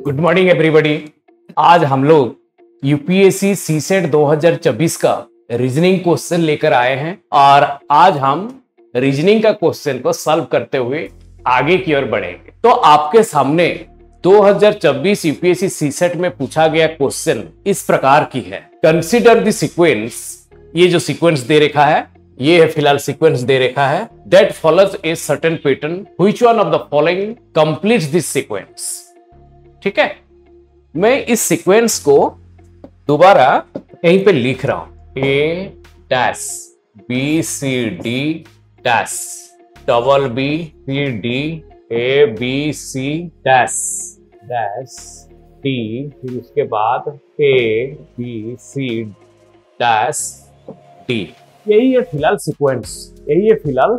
Good morning everybody. आज हम लोग यूपीएससी सीसेट 2024 का रीजनिंग क्वेश्चन लेकर आए हैं और आज हम रीजनिंग का क्वेश्चन को सॉल्व करते हुए आगे की ओर बढ़ेंगे। तो आपके सामने 2024 यूपीएससी सीसेट में पूछा गया क्वेश्चन इस प्रकार की है। कंसीडर द सीक्वेंस, ये जो सीक्वेंस दे रखा है ये है फिलहाल सीक्वेंस दे रखा है, that follows a certain pattern, which one of the following completes this sequence. ठीक है, मैं इस सीक्वेंस को दोबारा यहीं पे लिख रहा हूं, A dash B C D dash double B C D A B C dash dash D, फिर उसके बाद A B C dash D. यही है फिलहाल सीक्वेंस, यही है फिलहाल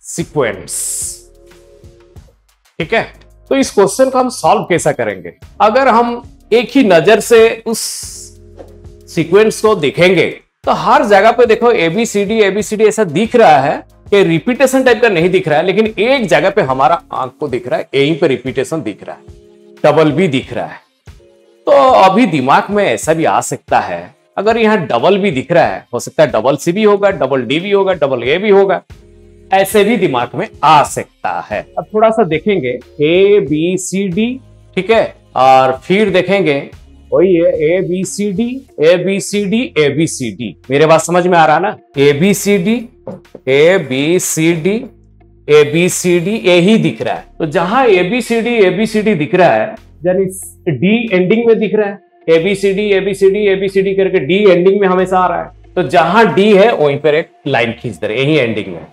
सीक्वेंस। ठीक है, तो इस क्वेश्चन को हम सॉल्व कैसा करेंगे? अगर हम एक ही नजर से उस सीक्वेंस को देखेंगे तो हर जगह पे देखो एबीसीडी ऐसा दिख रहा है कि रिपीटेशन टाइप का नहीं दिख रहा है, लेकिन एक जगह पे हमारा आंख को दिख रहा है, यहीं पे रिपीटेशन दिख रहा है, डबल भी दिख रहा है। तो अभी दिमाग में ऐसा भी आ सकता है, अगर यहाँ डबल भी दिख रहा है, हो सकता है डबल सी भी होगा, डबल डी भी होगा, डबल ए भी होगा, ऐसे भी दिमाग में आ सकता है। अब थोड़ा सा देखेंगे ए बी सी डी, ठीक है, और फिर देखेंगे वही है A B C D A B C D A B C D. मेरे बात समझ में आ रहा ना? A B C D A B C D A B C D यही दिख रहा है। तो जहां ए बी सी डी दिख रहा है, यानी डी एंडिंग में दिख रहा है, ए बी सी डी करके डी एंडिंग में हमेशा आ रहा है। तो जहां डी है वहीं पर एक लाइन खींच दे रहे, यही एंडिंग में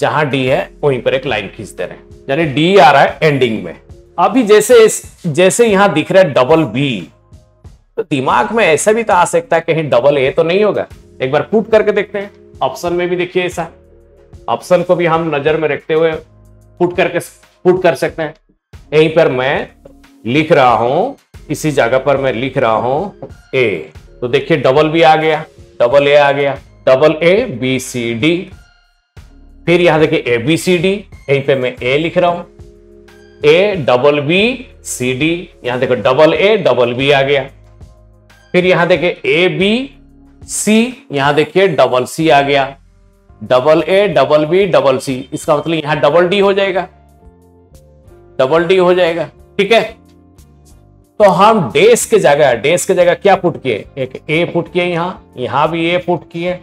जहां डी है वहीं पर एक लाइन खींच दे रहे हैं, यानी डी आ रहा है एंडिंग में। अभी जैसे यहां दिख रहा है डबल बी, तो दिमाग में ऐसा भी तो आ सकता है कहीं डबल ए तो नहीं होगा। एक बार पुट करके देखते हैं, ऑप्शन में भी देखिए ऐसा, ऑप्शन को भी हम नजर में रखते हुए पुट कर सकते हैं। यहीं पर मैं लिख रहा हूं, इसी जगह पर मैं लिख रहा हूं ए, तो देखिए डबल बी आ गया, डबल ए आ गया, double A B C D. फिर यहां देखिए ए बी सी डी, यहीं पे मैं ए लिख रहा हूं, A double B C D, यहां देखो डबल ए डबल बी आ गया। फिर यहां देखिए ए बी सी, यहां देखिए डबल सी आ गया, double A double B double C, इसका मतलब यहां डबल डी हो जाएगा, डबल डी हो जाएगा। ठीक है, तो हम डैश के जगह क्या पुट किए? एक ए पुट किए, यहां भी ए पुट किए,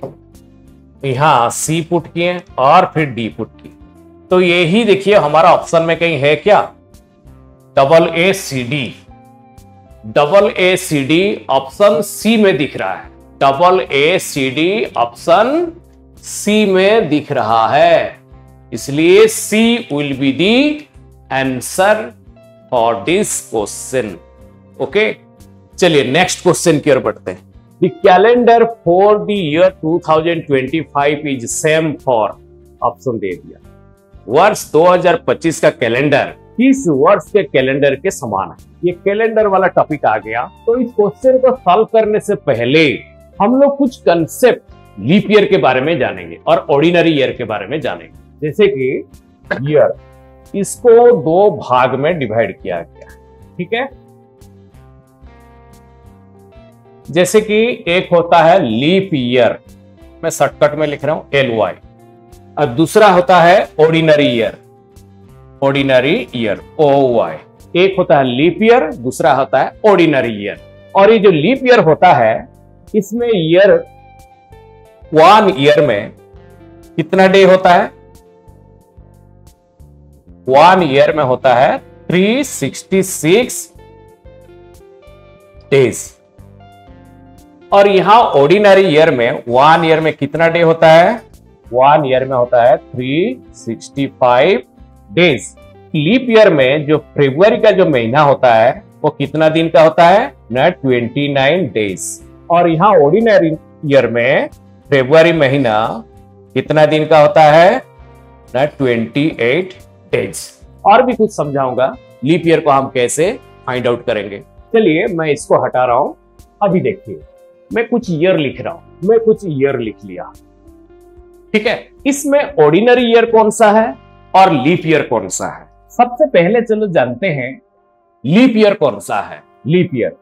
यहां सी पुट किए और फिर डी पुट किए। तो यही देखिए हमारा ऑप्शन में कहीं है क्या? Double A C D, double A C D option C में दिख रहा है, double A C D option C में दिख रहा है, इसलिए C will be the answer for this question. Okay, चलिए नेक्स्ट क्वेश्चन की ओर बढ़ते हैं। The calendar for the year 2025 is same for, option दे दिया, वर्ष 2025 का कैलेंडर किस वर्ष के कैलेंडर के समान है। ये कैलेंडर वाला टॉपिक आ गया। तो इस क्वेश्चन को सॉल्व करने से पहले हम लोग कुछ कंसेप्ट लीप ईयर के बारे में जानेंगे और ऑर्डिनरी ईयर के बारे में जानेंगे। जैसे कि ईयर, इसको दो भाग में डिवाइड किया गया, ठीक है। जैसे कि एक होता है लीप ईयर, मैं शॉर्टकट में लिख रहा हूं LY, और दूसरा होता है ऑर्डिनरी ईयर, OY। एक होता है लीप ईयर, दूसरा होता है ऑर्डिनरी ईयर। और ये जो लीप ईयर होता है, इसमें ईयर 1 ईयर में कितना डे होता है? 1 ईयर में होता है 366 डेज। और यहां ऑर्डिनरी ईयर में 1 ईयर में कितना डे होता है? 1 ईयर में होता है 365 डेज। लीप ईयर में जो फरवरी का जो महीना होता है वो कितना दिन का होता है? 29 डेज। और यहाँ ऑर्डिनरी ईयर में फरवरी महीना कितना दिन का होता है? 28 डेज। और भी कुछ समझाऊंगा लीप ईयर को हम कैसे फाइंड आउट करेंगे। चलिए मैं इसको हटा रहा हूं। अभी देखिए मैं कुछ ईयर लिख रहा हूं, मैं कुछ ईयर लिख लिया। ठीक है, इसमें ऑर्डिनरी ईयर कौन सा है और लीप ईयर कौन सा है? सबसे पहले चलो जानते हैं लीप ईयर कौन सा है। लीप ईयर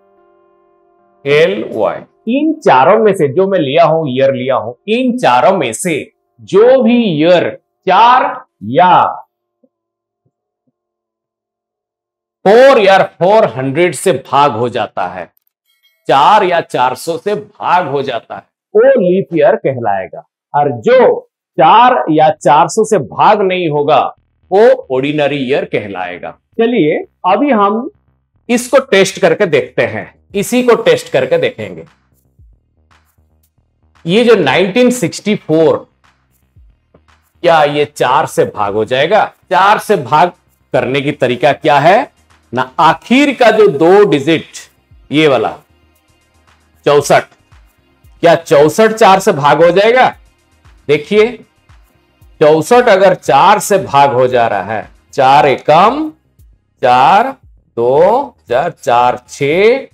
LY, इन चारों में से जो मैं लिया हूं, ईयर लिया हूं, इन चारों में से जो भी ईयर 4 या 4 या 400 से भाग हो जाता है, 4 या 400 से भाग हो जाता है, वो लीप ईयर कहलाएगा। और जो 4 या 400 से भाग नहीं होगा वो ऑर्डिनरी ईयर कहलाएगा। चलिए अभी हम इसको टेस्ट करके देखते हैं, इसी को टेस्ट करके देखेंगे। ये जो 1964, क्या ये 4 से भाग हो जाएगा? 4 से भाग करने की तरीका क्या है ना, आखिर का जो 2 डिजिट ये वाला 64, क्या 64 4 से भाग हो जाएगा? देखिए 64 अगर 4 से भाग हो जा रहा है, 4 एकम 4, 2 4 4 6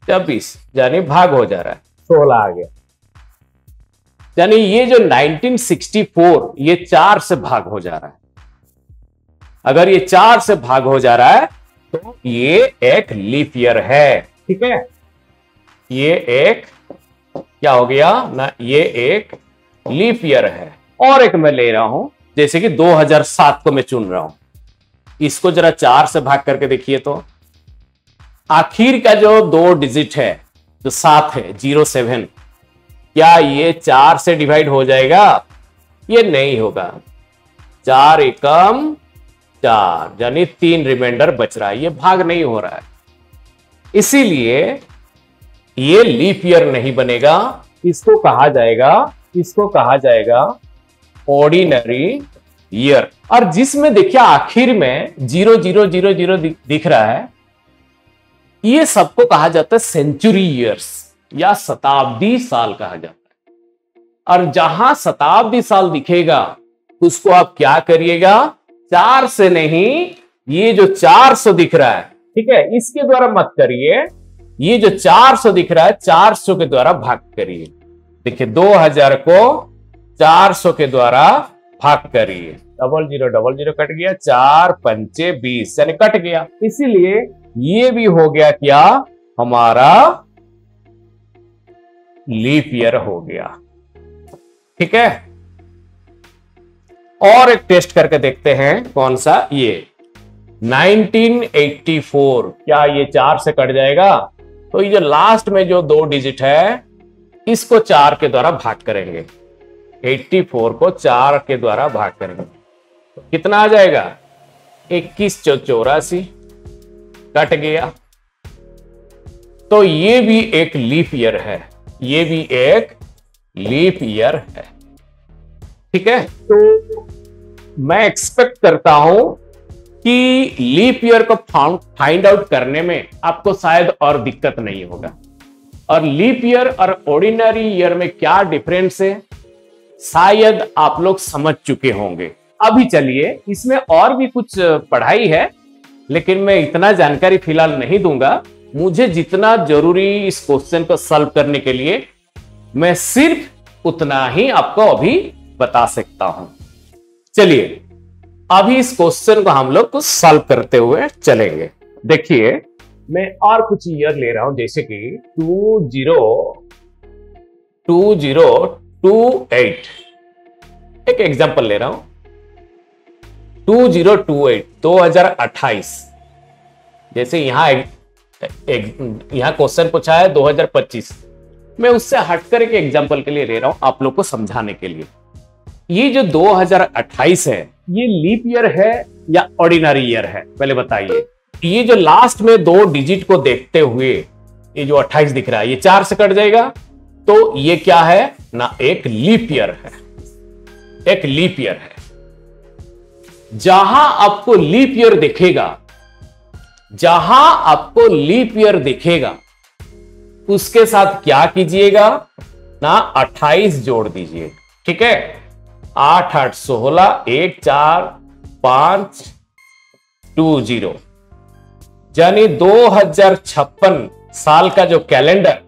26, यानी भाग हो जा रहा है, 16 आ गया। यानी ये जो 1964 ये 4 से भाग हो जा रहा है। अगर ये 4 से भाग हो जा रहा है तो ये एक लीप ईयर है। ठीक है, ये एक क्या हो गया ना, ये एक लीप ईयर है। और एक मैं ले रहा हूं, जैसे कि 2007 को मैं चुन रहा हूं, इसको जरा 4 से भाग करके देखिए तो आखिर का जो 2 डिजिट है जो 7 है 07, क्या ये 4 से डिवाइड हो जाएगा? ये नहीं होगा। 4 एकम 4, यानी 3 रिमाइंडर बच रहा है, ये भाग नहीं हो रहा है, इसीलिए ये लीप ईयर नहीं बनेगा। इसको कहा जाएगा ऑर्डिनरी ईयर। और जिसमें देखिए आखिर में 0000 दिख रहा है, ये सबको कहा जाता है सेंचुरी ईयर्स या शताब्दी साल कहा जाता है। और जहां शताब्दी साल दिखेगा उसको आप क्या करिएगा, 4 से नहीं, ये जो 400 दिख रहा है, ठीक है, इसके द्वारा मत करिए, ये जो 400 दिख रहा है 400 के द्वारा भाग करिए। देखिए 2000 को 400 के द्वारा भाग करिए, 0000 कट गया, 4 पंचे 20, यानी कट गया। इसीलिए ये भी हो गया क्या, हमारा लीप ईयर हो गया। ठीक है, और एक टेस्ट करके देखते हैं, कौन सा, ये 1984, क्या ये 4 से कट जाएगा? तो ये जो लास्ट में जो 2 डिजिट है इसको 4 के द्वारा भाग करेंगे, 84 को 4 के द्वारा भाग करेंगे, तो कितना आ जाएगा? 21 84, कट गया। तो ये भी एक लीप ईयर है, ये भी एक लीप ईयर है। ठीक है, तो मैं एक्सपेक्ट करता हूं कि लीप ईयर को फाइंड आउट करने में आपको शायद और दिक्कत नहीं होगा। और लीप ईयर और ऑर्डिनरी ईयर में क्या डिफरेंस है शायद आप लोग समझ चुके होंगे। अभी चलिए, इसमें और भी कुछ पढ़ाई है, लेकिन मैं इतना जानकारी फिलहाल नहीं दूंगा। मुझे जितना जरूरी इस क्वेश्चन को सॉल्व करने के लिए, मैं सिर्फ उतना ही आपको अभी बता सकता हूं। चलिए अभी इस क्वेश्चन को हम लोग कुछ सॉल्व करते हुए चलेंगे। देखिए मैं और कुछ ईयर ले रहा हूं, जैसे कि 2028, एक एग्जांपल ले रहा हूं, 2028 2028। जैसे यहां क्वेश्चन पूछा है 2025, मैं उससे हटकर एक एग्जांपल के लिए ले रहा हूं आप लोग को समझाने के लिए। ये जो 2028 है ये लीप ईयर है या ऑर्डिनरी ईयर है, पहले बताइए। ये जो लास्ट में 2 डिजिट को देखते हुए ये जो 28 दिख रहा है ये 4 से कट जाएगा, तो ये क्या है ना, एक लीप ईयर है, एक लीप ईयर है। जहां आपको लीप ईयर दिखेगा, जहां आपको लीप ईयर दिखेगा उसके साथ क्या कीजिएगा ना, 28 जोड़ दीजिए। ठीक है, 8 8 16, 1 4 5 2 0, यानी 2056 साल का जो कैलेंडर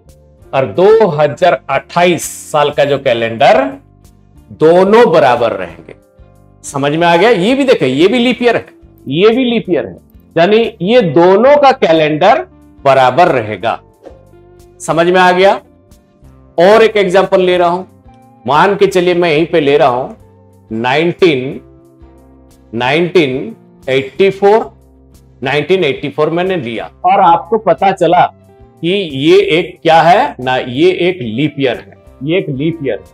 और 2028 साल का जो कैलेंडर, दोनों बराबर रहेंगे। समझ में आ गया? ये भी देखें, ये भी लीप ईयर है, ये भी लीप ईयर है, यानी ये दोनों का कैलेंडर बराबर रहेगा। समझ में आ गया? और एक एग्जांपल ले रहा हूं, मान के चलिए मैं यहीं पे ले रहा हूं 1984 मैंने लिया, और आपको पता चला कि ये एक क्या है ना, ये एक लीप ईयर है, ये एक लीप ईयर है।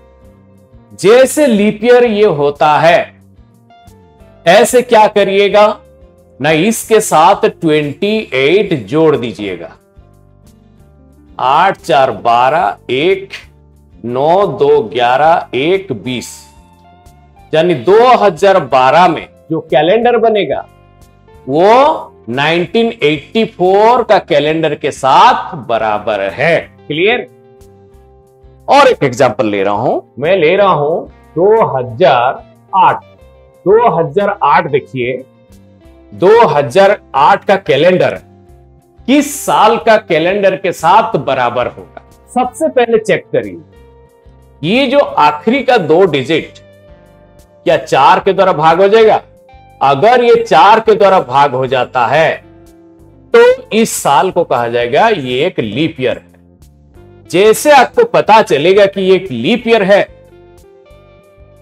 जैसे लीप ईयर ये होता है, ऐसे क्या करिएगा ना, इसके साथ 28 जोड़ दीजिएगा। 8 4 12, 1 9 2 11, 1 20, यानी 2012 में जो कैलेंडर बनेगा वो 1984 का कैलेंडर के साथ बराबर है। क्लियर? और एक एग्जांपल ले रहा हूं, मैं ले रहा हूं 2008 देखिए, 2008 का कैलेंडर किस साल का कैलेंडर के साथ बराबर होगा? सबसे पहले चेक करिए, ये जो आखिरी का 2 डिजिट क्या 4 के द्वारा भाग हो जाएगा? अगर ये 4 के द्वारा भाग हो जाता है तो इस साल को कहा जाएगा ये एक लीप ईयर है। जैसे आपको पता चलेगा कि ये एक लीप ईयर है,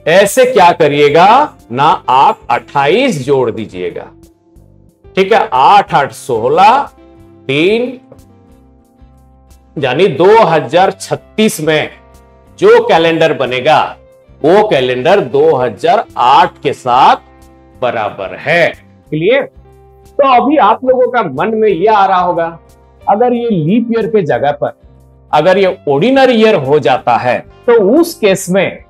ऐसे क्या करिएगा ना, आप 28 जोड़ दीजिएगा। ठीक है, 8 8 16, 3, यानी 2036 में जो कैलेंडर बनेगा वो कैलेंडर 2008 के साथ बराबर है। क्लियर? तो अभी आप लोगों का मन में यह आ रहा होगा, अगर ये लीप ईयर के जगह पर अगर ये ऑर्डिनरी ईयर हो जाता है तो उस केस में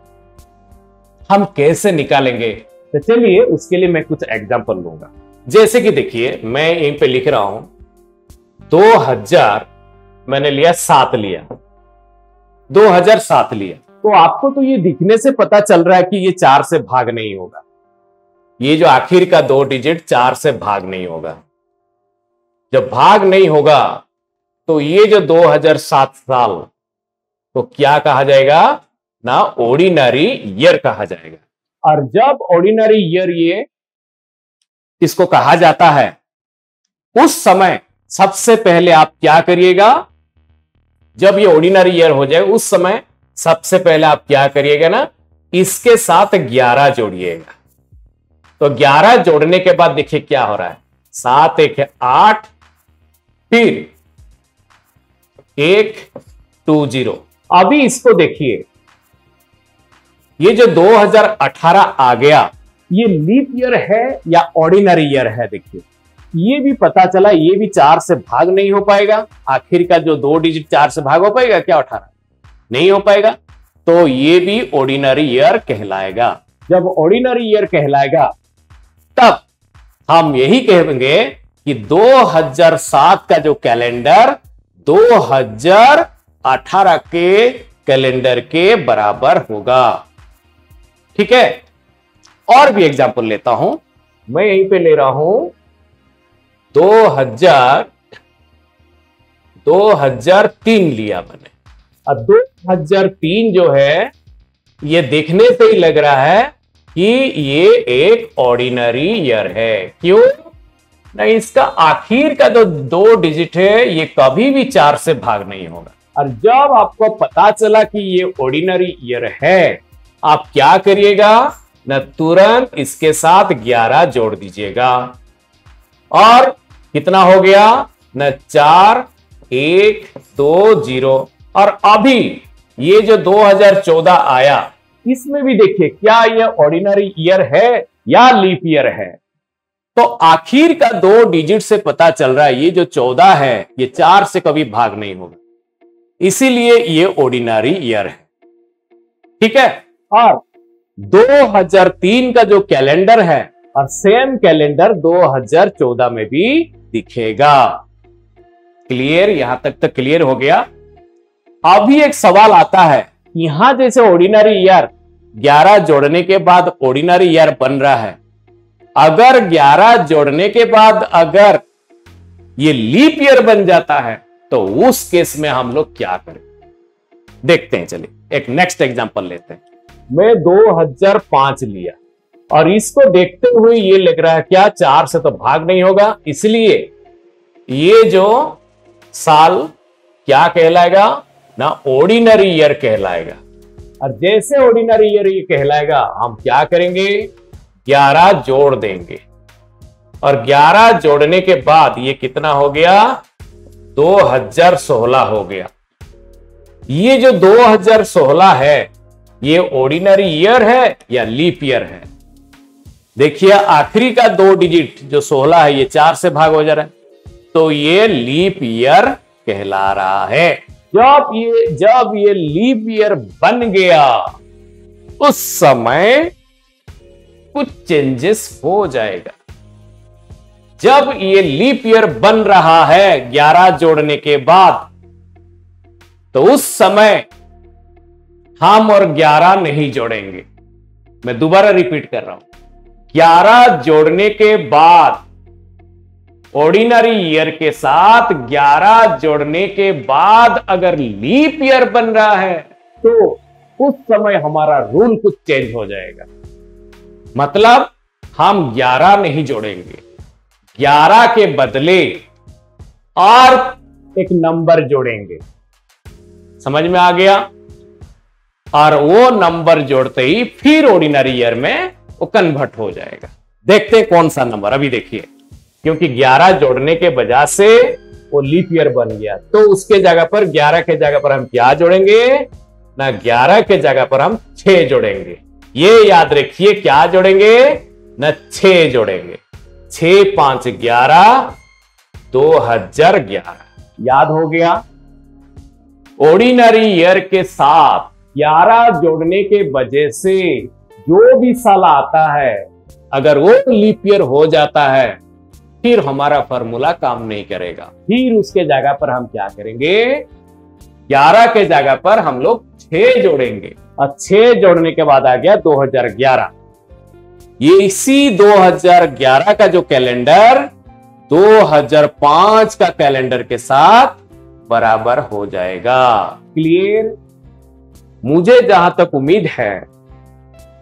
हम कैसे निकालेंगे? तो चलिए उसके लिए मैं कुछ एग्जांपल लूंगा। जैसे कि देखिए, मैं यहीं पे लिख रहा हूं 2000, मैंने लिया 7 लिया, 2007 लिया, तो आपको तो ये दिखने से पता चल रहा है कि ये 4 से भाग नहीं होगा। ये जो आखिर का 2 डिजिट 4 से भाग नहीं होगा। जब भाग नहीं होगा तो ये जो 2007 साल तो क्या कहा जाएगा ना, ऑर्डिनरी ईयर कहा जाएगा। और जब ऑर्डिनरी ईयर ये इसको कहा जाता है, उस समय सबसे पहले आप क्या करिएगा, जब ये ऑर्डिनरी ईयर हो जाए उस समय सबसे पहले आप क्या करिएगा ना, इसके साथ 11 जोड़िएगा। तो 11 जोड़ने के बाद देखिए क्या हो रहा है, 7 1 है 8, फिर 1 2 0। अभी इसको देखिए, ये जो 2018 आ गया, ये लीप ईयर है या ऑर्डिनरी ईयर है? देखिए ये भी पता चला, ये भी 4 से भाग नहीं हो पाएगा। आखिर का जो 2 डिजिट 4 से भाग हो पाएगा क्या? 18 नहीं हो पाएगा, तो ये भी ऑर्डिनरी ईयर कहलाएगा। जब ऑर्डिनरी ईयर कहलाएगा तब हम यही कहेंगे कि 2007 का जो कैलेंडर 2018 के कैलेंडर के बराबर होगा। ठीक है, और भी एग्जांपल लेता हूं, मैं यहीं पे ले रहा हूं 2003 लिया मैंने। अब 2003 जो है, ये देखने से ही लग रहा है कि ये एक ऑर्डिनरी ईयर है। क्यों? नहीं, इसका आखिर का जो 2 डिजिट है ये कभी भी 4 से भाग नहीं होगा। और जब आपको पता चला कि ये ऑर्डिनरी ईयर है, आप क्या करिएगा ना, तुरंत इसके साथ 11 जोड़ दीजिएगा, और कितना हो गया ना, 4 1 2 0। और अभी ये जो 2014 आया, इसमें भी देखिए क्या ये ऑर्डिनरी ईयर है या लीप ईयर है? तो आखिर का 2 डिजिट से पता चल रहा है ये जो 14 है ये 4 से कभी भाग नहीं होगा, इसीलिए ये ऑर्डिनरी ईयर है। ठीक है, और 2003 का जो कैलेंडर है और सेम कैलेंडर 2014 में भी दिखेगा। क्लियर? यहां तक तो क्लियर हो गया। अभी एक सवाल आता है, यहां जैसे ऑर्डिनरी ईयर 11 जोड़ने के बाद ऑर्डिनरी ईयर बन रहा है, अगर 11 जोड़ने के बाद अगर ये लीप ईयर बन जाता है तो उस केस में हम लोग क्या करें? देखते हैं, चलिए एक नेक्स्ट एग्जांपल लेते हैं। मैं 2005 लिया और इसको देखते हुए ये लग रहा है क्या 4 से तो भाग नहीं होगा, इसलिए ये जो साल क्या कहलाएगा ना, ऑर्डिनरी ईयर कहलाएगा। और जैसे ऑर्डिनरी ईयर ये कहलाएगा, हम क्या करेंगे 11 जोड़ देंगे और 11 जोड़ने के बाद ये कितना हो गया 2016 हो गया। ये जो 2016 है ये ऑर्डिनरी ईयर है या लीप ईयर है? देखिए आखिरी का 2 डिजिट जो 16 है ये 4 से भाग हो जा रहा है, तो ये लीप ईयर कहला रहा है। जब ये लीप ईयर बन गया उस समय कुछ चेंजेस हो जाएगा। जब ये लीप ईयर बन रहा है 11 जोड़ने के बाद, तो उस समय हम और 11 नहीं जोड़ेंगे। मैं दोबारा रिपीट कर रहा हूं, 11 जोड़ने के बाद ऑर्डिनरी ईयर के साथ 11 जोड़ने के बाद अगर लीप ईयर बन रहा है तो उस समय हमारा रूल कुछ चेंज हो जाएगा। मतलब हम 11 नहीं जोड़ेंगे, 11 के बदले और एक नंबर जोड़ेंगे। समझ में आ गया? और वो नंबर जोड़ते ही फिर ऑर्डिनरी ईयर में वो कन्वर्ट हो जाएगा। देखते हैं कौन सा नंबर। अभी देखिए, क्योंकि 11 जोड़ने के वजह से वो लीप ईयर बन गया, तो उसके जगह पर 11 के जगह पर हम क्या जोड़ेंगे ना, 11 के जगह पर हम 6 जोड़ेंगे। ये याद रखिए, क्या जोड़ेंगे ना, 6 जोड़ेंगे। 6 5 11 2011 याद हो गया। ऑर्डिनरी ईयर के साथ 11 जोड़ने के वजह से जो भी साल आता है अगर वो लीप ईयर हो जाता है फिर हमारा फॉर्मूला काम नहीं करेगा। फिर उसके जगह पर हम क्या करेंगे, 11 के जगह पर हम लोग 6 जोड़ेंगे और 6 जोड़ने के बाद आ गया 2011। ये इसी 2011 का जो कैलेंडर 2005 का कैलेंडर के साथ बराबर हो जाएगा। क्लियर? मुझे जहां तक उम्मीद है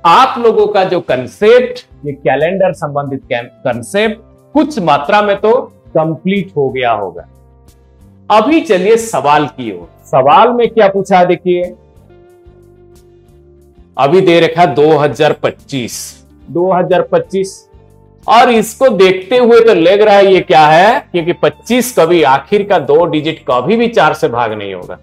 आप लोगों का जो कंसेप्ट, ये कैलेंडर संबंधित कंसेप्ट कुछ मात्रा में तो कंप्लीट हो गया होगा। अभी चलिए सवाल की ओर। सवाल में क्या पूछा है देखिए, अभी दे रखा 2025 और इसको देखते हुए तो लग रहा है ये क्या है, क्योंकि 25 कभी आखिर का 2 डिजिट कभी भी 4 से भाग नहीं होगा,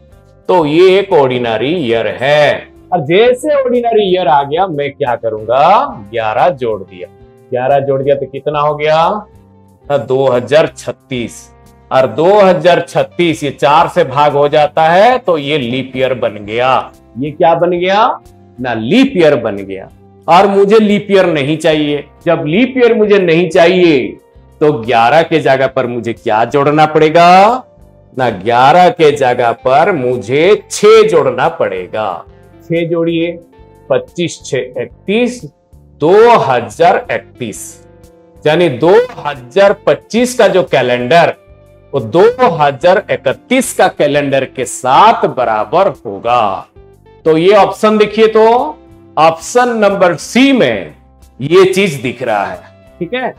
तो ये एक ऑर्डिनरी ईयर है। और जैसे ऑर्डिनरी ईयर आ गया मैं क्या करूंगा, 11 जोड़ दिया। 11 जोड़ दिया तो कितना हो गया 2036। और 2036 ये 4 से भाग हो जाता है तो ये लीप ईयर बन गया। ये क्या बन गया ना, लीप ईयर बन गया। और मुझे लीप ईयर नहीं चाहिए। जब लीप ईयर मुझे नहीं चाहिए तो 11 के जगह पर मुझे क्या जोड़ना पड़ेगा ना, 11 के जगह पर मुझे 6 जोड़ना पड़ेगा। 6 जोड़िए, 25 6 31 2031, यानी 2025 का जो कैलेंडर वो 2031 का कैलेंडर के साथ बराबर होगा। तो ये ऑप्शन देखिए, तो ऑप्शन नंबर सी में ये चीज दिख रहा है। ठीक है,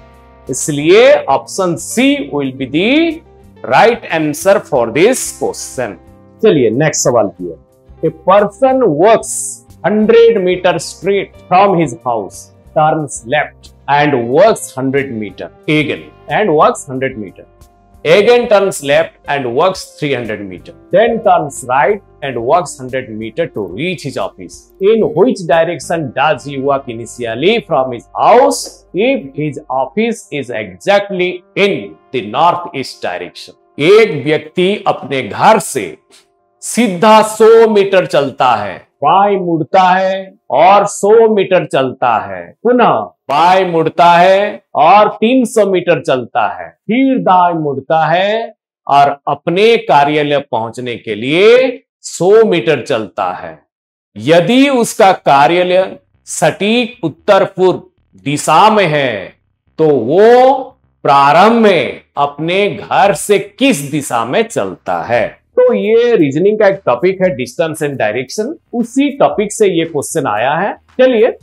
इसलिए option C will be the right answer for this question. चलिए नेक्स्ट सवाल किया। A person works 100 metre straight from his house, turns left and works 100 meter again and works 100 meter, again turns left and works 300 meter, then turns right and works 100 meter to reach his office. In which direction does he walk initially from his house if his office is exactly in the northeast direction? एक व्यक्ति अपने घर से सीधा 100 metre चलता है, बाएं मुड़ता है और 100 मीटर चलता है, पुनः बाएं मुड़ता है और 300 मीटर चलता है, फिर दाएं मुड़ता है और अपने कार्यालय पहुंचने के लिए 100 मीटर चलता है। यदि उसका कार्यालय सटीक उत्तर पूर्व दिशा में है तो वो प्रारंभ में अपने घर से किस दिशा में चलता है? तो तो ये रीजनिंग का एक टॉपिक है डिस्टेंस एंड डायरेक्शन, उसी टॉपिक से ये क्वेश्चन आया है। चलिए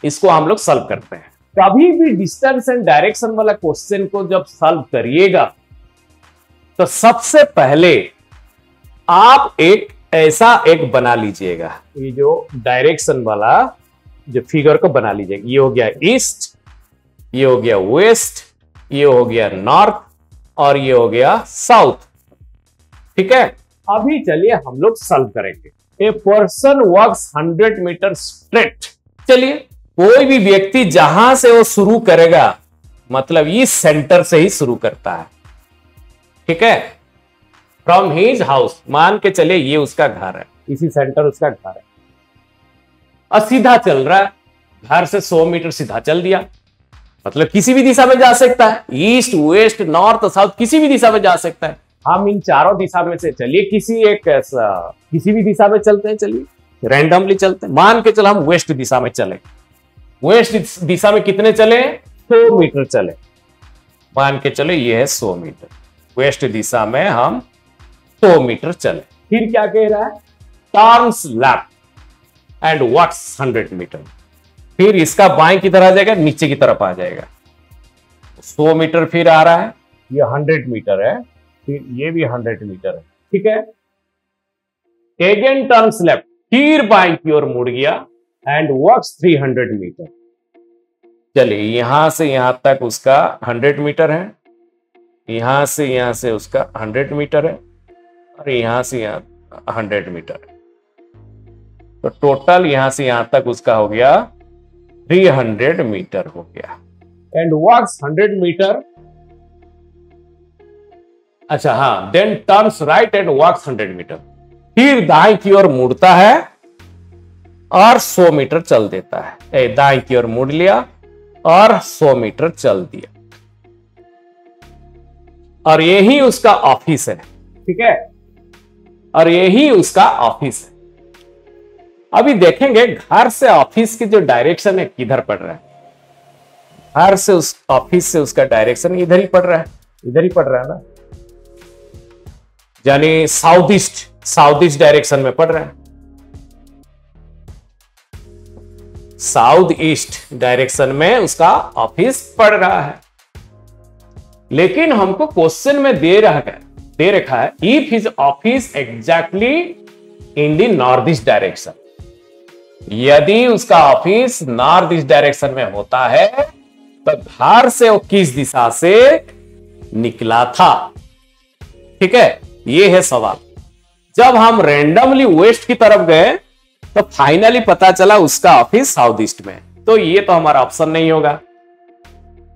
इसको हम लोग सॉल्व करते हैं। कभी भी डिस्टेंस एंड डायरेक्शन वाला क्वेश्चन को जब सॉल्व करिएगा तो सबसे पहले आप एक ऐसा एक बना लीजिएगा, ये जो डायरेक्शन वाला जो फिगर को बना लीजिएगा। ये हो गया ईस्ट, ये हो गया वेस्ट, ये हो गया नॉर्थ और ये हो गया साउथ। ठीक है, अभी चलिए हम लोग सॉल्व करेंगे। A person walks 100 metre straight. चलिए कोई भी व्यक्ति जहां से वो शुरू करेगा, मतलब इस सेंटर से ही शुरू करता है। ठीक है, फ्रॉम हिज हाउस, मान के चलिए ये उसका घर है, इसी सेंटर उसका घर है, और सीधा चल रहा है। घर से 100 मीटर सीधा चल दिया, मतलब किसी भी दिशा में जा सकता है, ईस्ट वेस्ट नॉर्थ साउथ किसी भी दिशा में जा सकता है। हम इन चारों दिशा में से चलिए किसी भी दिशा में चलते हैं। चलिए रैंडमली चलते हैं, मान के चलो हम वेस्ट दिशा में चले। वेस्ट दिशा में कितने चले? 100 मीटर चले। मान के चलो ये है 100 मीटर, वेस्ट दिशा में हम 100 मीटर चले। फिर क्या कह रहा है? Turns left and walks 100 metre. फिर इसका बाएं की तरफ आ जाएगा, नीचे की तरफ आ जाएगा। 100 मीटर फिर आ रहा है, ये 100 मीटर है, फिर ये भी 100 मीटर है। ठीक है, अगेन टर्न्स लेफ्ट, फिर बाएं की ओर मुड़ गया एंड वॉक्स 300 मीटर। चलिए यहां से यहां तक उसका 100 मीटर है, यहां से उसका 100 मीटर है, और यहां से यहां 100 मीटर है। तो टोटल यहां से यहां तक उसका हो गया 300 मीटर हो गया। And walks 100 metre. अच्छा हाँ, then turns right and walks 100 metre. फिर दाएं की ओर मुड़ता है और 100 मीटर चल देता है। दाएं की ओर मुड़ लिया और 100 मीटर चल दिया, और यही उसका ऑफिस है। ठीक है, और यही उसका ऑफिस है। अभी देखेंगे घर से ऑफिस की जो डायरेक्शन है किधर पड़ रहा है। घर से उस ऑफिस से उसका डायरेक्शन इधर ही पड़ रहा है, इधर ही पड़ रहा है ना, यानी साउथ ईस्ट डायरेक्शन में पड़ रहा है। साउथ ईस्ट डायरेक्शन में उसका ऑफिस पड़ रहा है। लेकिन हमको क्वेश्चन में दे रखा है if his office exactly in the north east direction. यदि उसका ऑफिस नॉर्थ ईस्ट डायरेक्शन में होता है तो घर से वो किस दिशा से निकला था। ठीक है, ये है सवाल। जब हम रैंडमली वेस्ट की तरफ गए तो फाइनली पता चला उसका ऑफिस साउथ ईस्ट में, तो ये तो हमारा ऑप्शन नहीं होगा,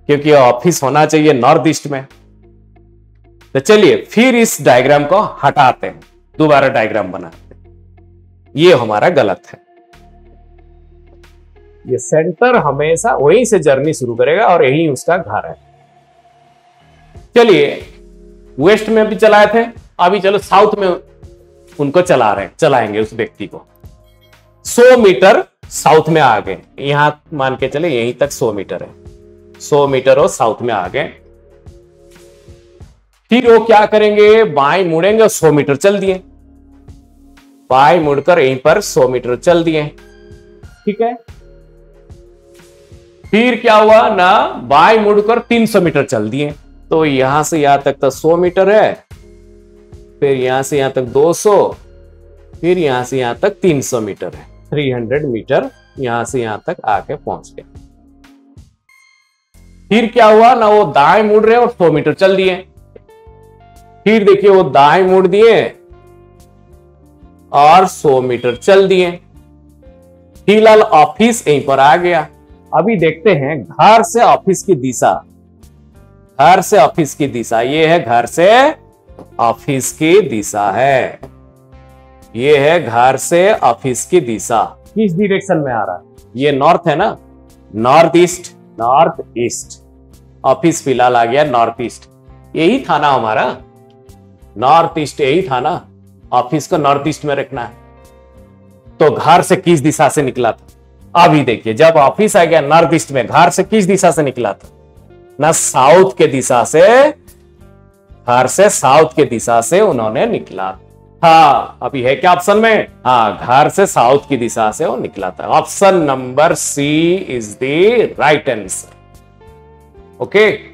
क्योंकि ऑफिस होना चाहिए नॉर्थ ईस्ट में। तो चलिए फिर इस डायग्राम को हटाते हैं, दोबारा डायग्राम बनाते हैं। ये हमारा गलत है। ये सेंटर हमेशा वहीं से जर्नी शुरू करेगा और यही उसका घर है। चलिए वेस्ट में भी चलाए थे, अभी चलो साउथ में उनको चलाएंगे उस व्यक्ति को। 100 मीटर साउथ में आ गए, यहां मान के चले यहीं तक 100 मीटर है। 100 मीटर और साउथ में आ गए। फिर वो क्या करेंगे? बाएं मुड़ेंगे और 100 मीटर चल दिए। बाएं मुड़कर यहीं पर 100 मीटर चल दिए। ठीक है, फिर क्या हुआ ना, बाएं मुड़कर 300 मीटर चल दिए। तो यहां से यहां तक तो 100 मीटर है, फिर यहां से यहां तक 200, फिर यहां से यहां तक 300 मीटर है। 300 मीटर यहां से यहां तक आके पहुंच गए। फिर क्या हुआ ना, वो दाएं मुड़ रहे और 100 मीटर चल दिए। फिर देखिए वो दाएं मुड़ दिए और 100 मीटर चल दिए। फिलहाल ऑफिस यहीं पर आ गया। अभी देखते हैं घर से ऑफिस की दिशा। घर से ऑफिस की दिशा ये है, घर से ऑफिस की दिशा है। ये है घर से ऑफिस की दिशा। किस डायरेक्शन में आ रहा है? ये नॉर्थ है ना, नॉर्थ ईस्ट। ऑफिस फिलहाल आ गया नॉर्थ ईस्ट। यही था ना हमारा, नॉर्थ ईस्ट यही था ना। ऑफिस को नॉर्थ ईस्ट में रखना है। तो घर से किस दिशा से निकला था? अभी देखिए जब ऑफिस आ गया नॉर्थ ईस्ट में, घर से किस दिशा से निकला था? ना साउथ के दिशा से, घर से साउथ के दिशा से उन्होंने निकला। हाँ, अभी है क्या ऑप्शन में? हाँ, घर से साउथ की दिशा से वो निकला था। Option number C is the right answer. Okay.